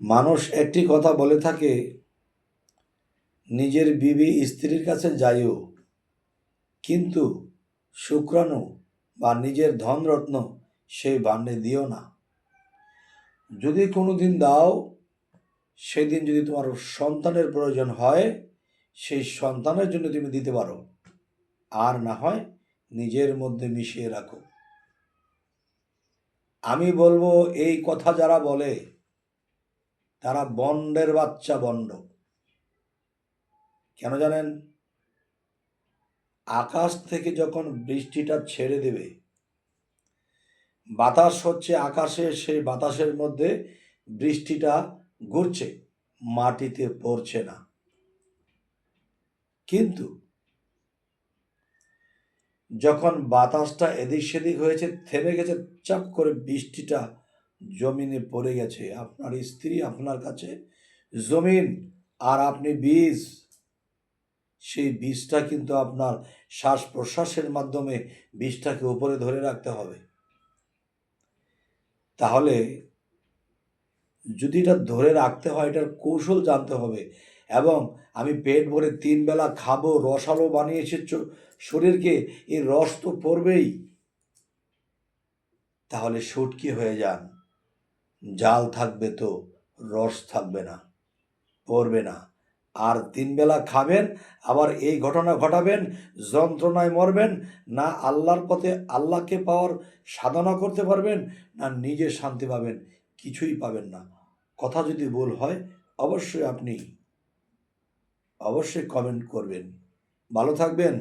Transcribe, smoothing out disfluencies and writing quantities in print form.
মানুষ একটি কথা বলে থাকে, নিজের বিবি স্ত্রীর কাছে যাইও, কিন্তু শুক্রাণু বা নিজের ধনরত্ন সেই ভাণ্ডে দিও না। যদি কোনোদিন দাও, সেদিন যদি তোমার সন্তানের প্রয়োজন হয়, সেই সন্তানের জন্য তুমি দিতে পারো, আর না হয় নিজের মধ্যে মিশিয়ে রাখো। আমি বলবো, এই কথা যারা বলে তারা বন্ডের বাচ্চা, বন্ড। কেন জানেন? আকাশ থেকে যখন বৃষ্টিটা ছেড়ে দেবে, বাতাস হচ্ছে আকাশে, সেই বাতাসের মধ্যে বৃষ্টিটা ঘুরছে, মাটিতে পড়ছে না। কিন্তু যখন বাতাসটা এদিক সেদিক হয়েছে, থেমে গেছে, চাপ করে বৃষ্টিটা জমিনে পড়ে গেছে, আপনার স্ত্রী আপনার কাছে জমিন, আর আপনি বীজ। সেই বীজটা কিন্তু আপনার শ্বাস প্রশ্বাসের মাধ্যমে বীজটাকে উপরে ধরে রাখতে হবে। তাহলে যদি এটা ধরে রাখতে হয়, এটার কৌশল জানতে হবে। এবং আমি পেট ভরে 3 বেলা খাবো, রসালো বানিয়েছে শরীরকে, এই রস তো পড়বেই। তাহলে শুটকি হয়ে যান, জাল থাকবে তো রস থাকবে না, পড়বে না। আর 3 বেলা খাবেন, আবার এই ঘটনা ঘটাবেন, যন্ত্রণায় মরবেন, না আল্লাহর পথে আল্লাহকে পাওয়ার সাধনা করতে পারবেন, না নিজে শান্তি পাবেন, কিছুই পাবেন না। কথা যদি ভুল হয়, অবশ্যই কমেন্ট করবেন। ভালো থাকবেন।